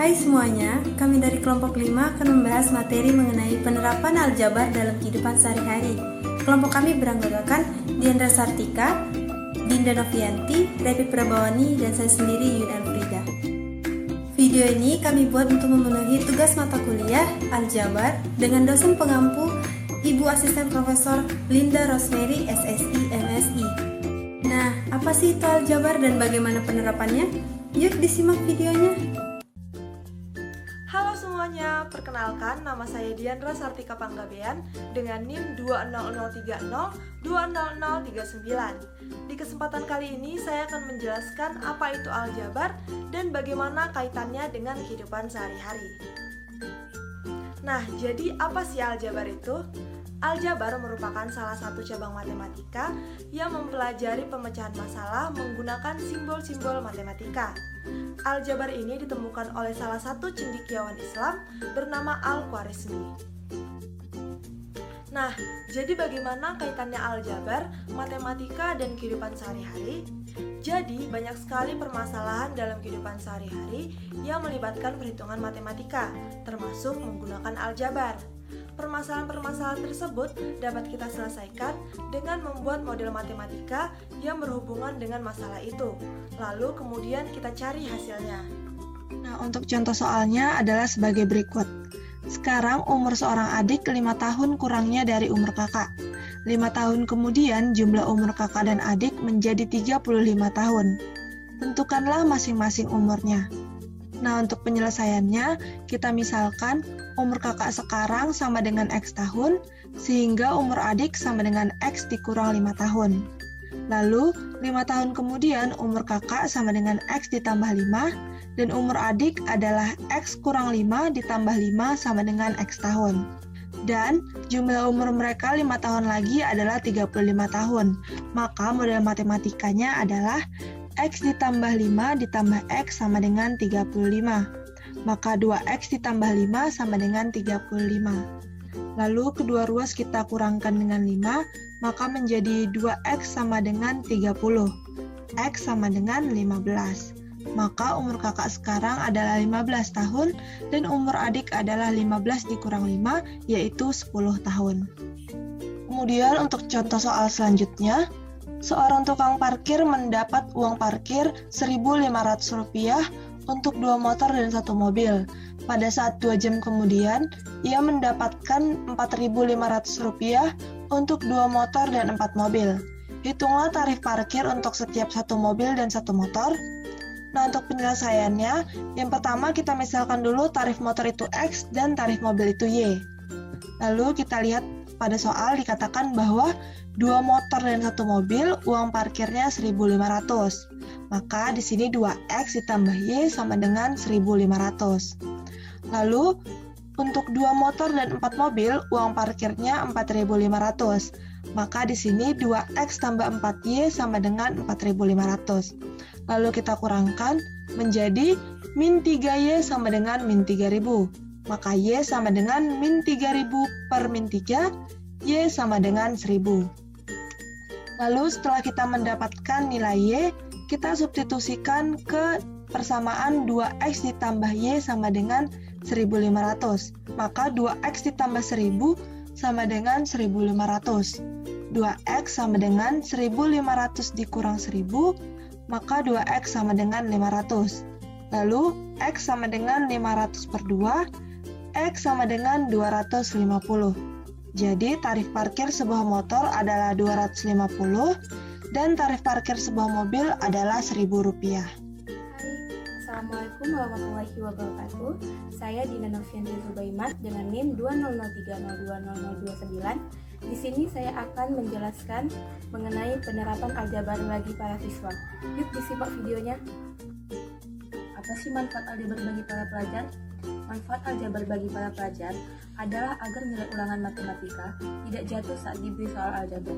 Hai semuanya, kami dari kelompok 5 akan membahas materi mengenai penerapan aljabar dalam kehidupan sehari-hari. Kelompok kami beranggotakan Diandra Sartika, Dinda Novianti, Revi Prabawani, dan saya sendiri Yun Elfrida. Video ini kami buat untuk memenuhi tugas mata kuliah aljabar dengan dosen pengampu Ibu Asisten Profesor Linda Rosemary, SSI, MSI. Nah, apa sih itu aljabar dan bagaimana penerapannya? Yuk disimak videonya. Halo semuanya, perkenalkan nama saya Diandra Sartika Panggabean dengan NIM 20030-20039. Di kesempatan kali ini saya akan menjelaskan apa itu aljabar dan bagaimana kaitannya dengan kehidupan sehari-hari. Nah, jadi apa sih aljabar itu? Aljabar merupakan salah satu cabang matematika yang mempelajari pemecahan masalah menggunakan simbol-simbol matematika. Aljabar ini ditemukan oleh salah satu cendekiawan Islam bernama Al-Khwarizmi. Nah, jadi bagaimana kaitannya aljabar, matematika, dan kehidupan sehari-hari? Jadi, banyak sekali permasalahan dalam kehidupan sehari-hari yang melibatkan perhitungan matematika, termasuk menggunakan aljabar. Permasalahan-permasalahan tersebut dapat kita selesaikan dengan membuat model matematika yang berhubungan dengan masalah itu. Lalu kemudian kita cari hasilnya. Nah, untuk contoh soalnya adalah sebagai berikut. Sekarang umur seorang adik 5 tahun kurangnya dari umur kakak. 5 tahun kemudian jumlah umur kakak dan adik menjadi 35 tahun. Tentukanlah masing-masing umurnya. Nah, untuk penyelesaiannya, kita misalkan umur kakak sekarang sama dengan X tahun, sehingga umur adik sama dengan X dikurang 5 tahun. Lalu, 5 tahun kemudian umur kakak sama dengan X ditambah 5, dan umur adik adalah X kurang 5 ditambah 5 sama dengan X tahun. Dan jumlah umur mereka 5 tahun lagi adalah 35 tahun. Maka model matematikanya adalah X ditambah 5 ditambah X sama dengan 35. Maka 2X ditambah 5 sama dengan 35. Lalu kedua ruas kita kurangkan dengan 5, maka menjadi 2X sama dengan 30. X sama dengan 15. Maka umur kakak sekarang adalah 15 tahun dan umur adik adalah 15 dikurang 5, yaitu 10 tahun. Kemudian untuk contoh soal selanjutnya, seorang tukang parkir mendapat uang parkir Rp1.500 untuk 2 motor dan 1 mobil. Pada saat 2 jam kemudian, ia mendapatkan Rp4.500 untuk 2 motor dan 4 mobil. Hitunglah tarif parkir untuk setiap 1 mobil dan 1 motor. Nah, untuk penyelesaiannya, yang pertama kita misalkan dulu tarif motor itu X dan tarif mobil itu Y. Lalu kita lihat pada soal dikatakan bahwa 2 motor dan 1 mobil uang parkirnya 1.500. Maka di sini 2X ditambah Y sama dengan 1.500. Lalu untuk 2 motor dan 4 mobil uang parkirnya 4.500. Maka di sini 2X tambah 4Y sama dengan 4.500. Lalu kita kurangkan menjadi min 3Y sama dengan min 3.000. Maka Y sama dengan min 3.000 per min 3, Y sama dengan 1.000. Lalu setelah kita mendapatkan nilai Y, kita substitusikan ke persamaan 2X ditambah Y sama dengan 1.500. Maka 2X ditambah 1.000 sama dengan 1.500. 2X sama dengan 1.500 dikurang 1.000, maka 2X sama dengan 500. Lalu, X sama dengan 500 per 2, X sama dengan 250. Jadi, tarif parkir sebuah motor adalah 250 dan tarif parkir sebuah mobil adalah Rp1.000. Assalamualaikum warahmatullahi wabarakatuh. Saya Dinda Novianti Zubaimat dengan NIM 20030200029. Di sini saya akan menjelaskan mengenai penerapan aljabar bagi para siswa. Yuk disimak videonya. Apa sih manfaat aljabar bagi para pelajar? Manfaat aljabar bagi para pelajar adalah agar nilai ulangan matematika tidak jatuh saat diberi soal aljabar.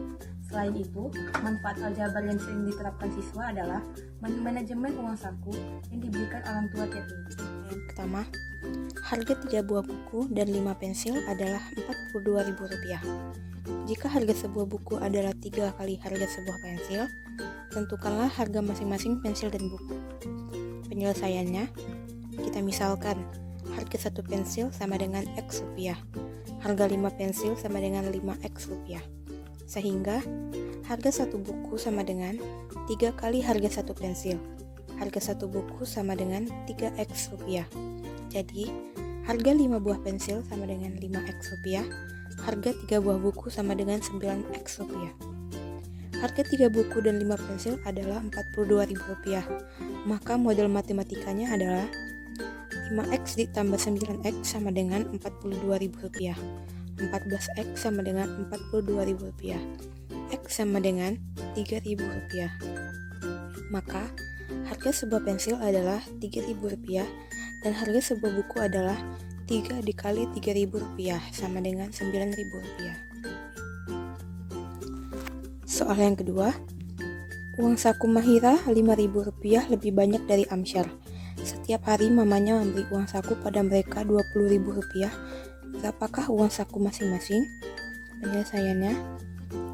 Selain itu, manfaat aljabar yang sering diterapkan siswa adalah manajemen uang saku yang diberikan orang tua tiap minggu. Yang pertama, harga 3 buah buku dan 5 pensil adalah Rp42.000. Jika harga sebuah buku adalah 3 kali harga sebuah pensil, tentukanlah harga masing-masing pensil dan buku. Penyelesaiannya, Kita misalkan, harga 1 pensil sama dengan X rupiah. Harga 5 pensil sama dengan 5X rupiah. Sehingga, harga 1 buku sama dengan 3 kali harga 1 pensil. Harga 1 buku sama dengan 3X rupiah. Jadi, harga 5 buah pensil sama dengan 5X rupiah. Harga 3 buah buku sama dengan 9X rupiah. Harga 3 buku dan 5 pensil adalah Rp42.000. Maka model matematikanya adalah 5X ditambah 9X sama dengan Rp42.000. 14X sama dengan Rp42.000. X sama dengan Rp3.000. Maka harga sebuah pensil adalah Rp3.000 dan harga sebuah buku adalah 3 dikali Rp3.000 sama dengan Rp9.000. Soal yang kedua, uang saku Mahira Rp5.000 lebih banyak dari Amsyar. Setiap hari mamanya memberi uang saku pada mereka Rp20.000. Berapakah uang saku masing-masing? Penyelesaiannya,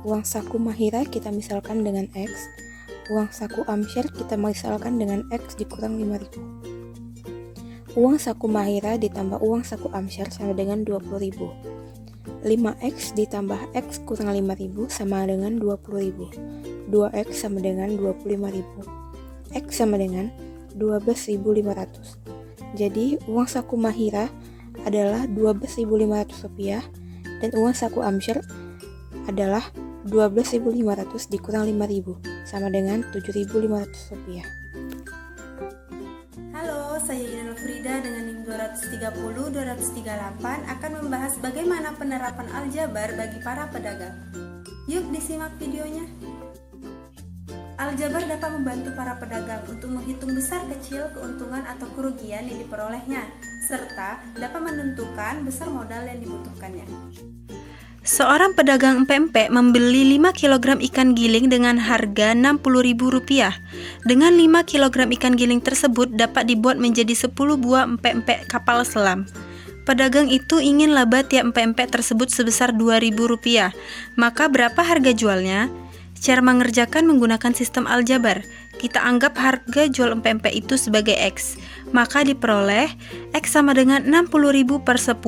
uang saku Mahira kita misalkan dengan X, uang saku Amsyar kita misalkan dengan X dikurang 5.000. Uang saku Mahira ditambah uang saku Amsyar sama dengan 20.000. 5X ditambah X kurang 5.000 sama dengan 20.000. 2X sama dengan 25.000. X sama dengan 12.500. Jadi uang saku Mahira adalah Rp12.500 dan uang saku Amsyar adalah 12.500 dikurang 5.000 sama dengan Rp7.500. Halo, saya Ina Frida dengan NIM 230-238 akan membahas bagaimana penerapan aljabar bagi para pedagang. Yuk disimak videonya. Aljabar dapat membantu para pedagang untuk menghitung besar kecil keuntungan atau kerugian yang diperolehnya, serta dapat menentukan besar modal yang dibutuhkannya. Seorang pedagang empek-empek membeli 5 kg ikan giling dengan harga Rp60.000. Dengan 5 kg ikan giling tersebut dapat dibuat menjadi 10 buah empek-empek kapal selam. Pedagang itu ingin laba tiap empek-empek tersebut sebesar Rp2.000. Maka berapa harga jualnya? Cara mengerjakan menggunakan sistem aljabar. Kita anggap harga jual empek-empek itu sebagai X. Maka diperoleh X sama dengan 60.000 per 10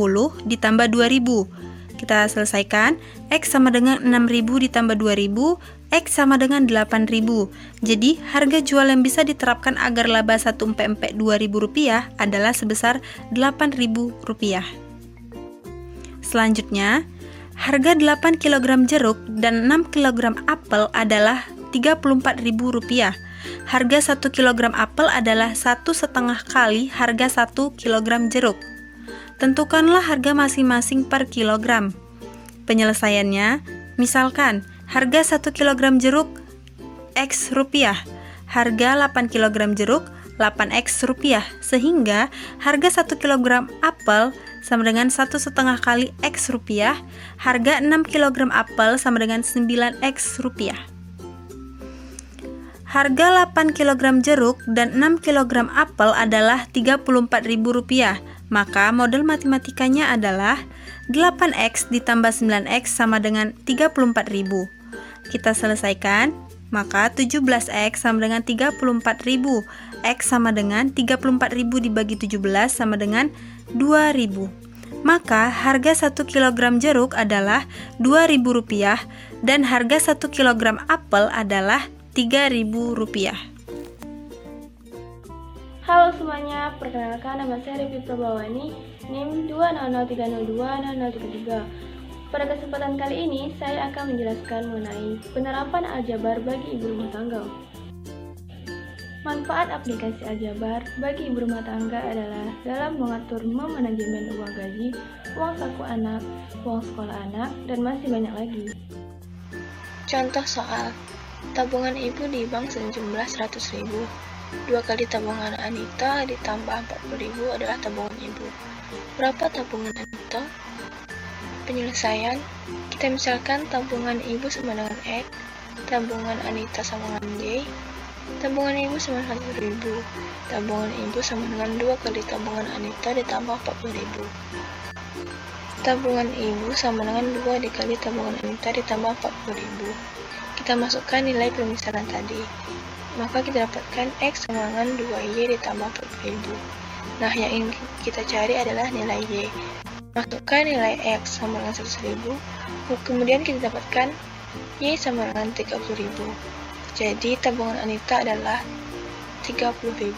ditambah 2.000. Kita selesaikan, X sama dengan 6.000 ditambah 2.000, X sama dengan 8.000. Jadi, harga jual yang bisa diterapkan agar laba satu empek-empek Rp2.000 adalah sebesar Rp8.000. Selanjutnya, harga 8 kg jeruk dan 6 kg apel adalah Rp34.000. Harga 1 kg apel adalah 1,5 kali harga 1 kg jeruk. Tentukanlah harga masing-masing per kilogram. Penyelesaiannya, misalkan harga 1 kg jeruk X rupiah, harga 8 kg jeruk 8X rupiah, sehingga harga 1 kg apel sama dengan 1,5 kali X rupiah, harga 6 kg apel sama dengan 9X rupiah. Harga 8 kg jeruk dan 6 kg apel adalah Rp34.000. Maka model matematikanya adalah 8X ditambah 9X sama dengan 34.000. Kita selesaikan, maka 17X sama dengan 34.000. X sama dengan 34.000 dibagi 17 sama dengan 2.000. Maka harga 1 kg jeruk adalah Rp2.000 dan harga 1 kg apel adalah Rp3.000. Halo semuanya, perkenalkan nama saya Revi Probawani, NIM 200302033. Pada kesempatan kali ini, saya akan menjelaskan mengenai penerapan aljabar bagi ibu rumah tangga. Manfaat aplikasi aljabar bagi ibu rumah tangga adalah dalam mengatur memanajemen uang gaji, uang saku anak, uang sekolah anak, dan masih banyak lagi. Contoh soal, tabungan ibu di bank sejumlah 100.000. 2 kali tabungan Anita ditambah 40.000 adalah tabungan ibu. Berapa tabungan Anita? Penyelesaian, kita misalkan tabungan ibu sama dengan X, tabungan Anita sama dengan Y, tabungan ibu sama dengan 100.000, tabungan ibu sama dengan 2 kali tabungan Anita ditambah 40.000. Tabungan ibu sama dengan 2 dikali tabungan Anita ditambah 40.000. Kita masukkan nilai permisalan tadi. Maka kita dapatkan X sama dengan 2Y ditambah 40.000. Nah, yang ingin kita cari adalah nilai Y. Masukkan nilai X sama dengan 100.000, kemudian kita dapatkan Y sama dengan 30.000. Jadi, tabungan Anita adalah 30.000.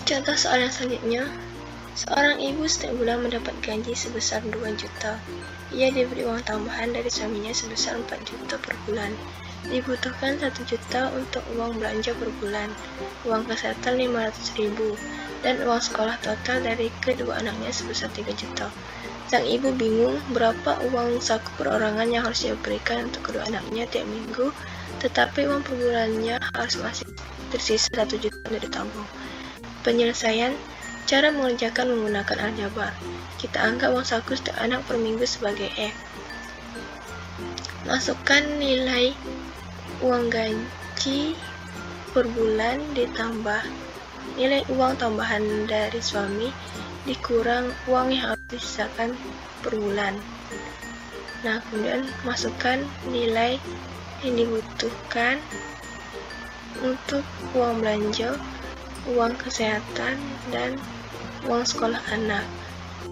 Contoh soal yang selanjutnya, seorang ibu setiap bulan mendapat gaji sebesar 2 juta. Ia diberi uang tambahan dari suaminya sebesar 4 juta per bulan. Dibutuhkan 1 juta untuk uang belanja per bulan, uang kesehatan 500.000, dan uang sekolah total dari kedua anaknya sebesar 3 juta. Sang ibu bingung berapa uang saku perorangan yang harus dia berikan untuk kedua anaknya tiap minggu, tetapi uang per bulannya harus masih tersisa 1 juta dari tabung. Penyelesaian, cara mengerjakan menggunakan aljabar. Kita anggap uang saku setiap anak per minggu sebagai X. Masukkan nilai uang gaji per bulan ditambah nilai uang tambahan dari suami dikurang uang yang harus disisakan per bulan. Nah, kemudian masukkan nilai yang dibutuhkan untuk uang belanja, uang kesehatan, dan uang sekolah anak,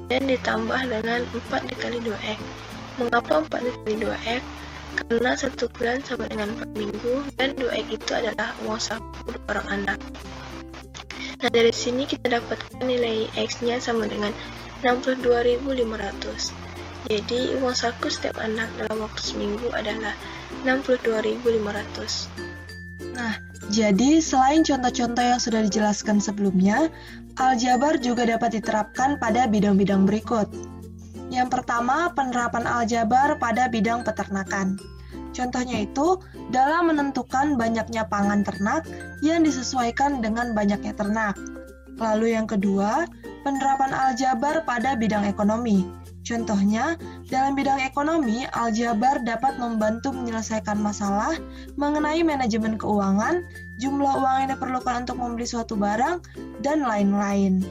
dan ditambah dengan 4 dikali 2X. Mengapa 4 dikali 2X? Karena 1 bulan sama dengan 4 minggu, dan 2X itu adalah uang saku orang anak. Nah, dari sini kita dapatkan nilai X-nya sama dengan 62.500. Jadi, uang saku setiap anak dalam waktu seminggu adalah 62.500. Nah, jadi selain contoh-contoh yang sudah dijelaskan sebelumnya, aljabar juga dapat diterapkan pada bidang-bidang berikut. Yang pertama, penerapan aljabar pada bidang peternakan. Contohnya itu, dalam menentukan banyaknya pangan ternak yang disesuaikan dengan banyaknya ternak. Lalu yang kedua, penerapan aljabar pada bidang ekonomi. Contohnya, dalam bidang ekonomi, aljabar dapat membantu menyelesaikan masalah mengenai manajemen keuangan, jumlah uang yang diperlukan untuk membeli suatu barang, dan lain-lain.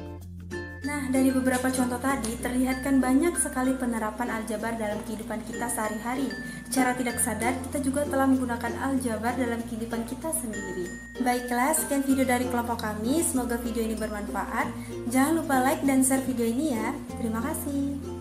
Nah, dari beberapa contoh tadi, terlihatkan banyak sekali penerapan aljabar dalam kehidupan kita sehari-hari. Secara tidak sadar, kita juga telah menggunakan aljabar dalam kehidupan kita sendiri. Baiklah, sekian video dari kelompok kami. Semoga video ini bermanfaat. Jangan lupa like dan share video ini ya. Terima kasih.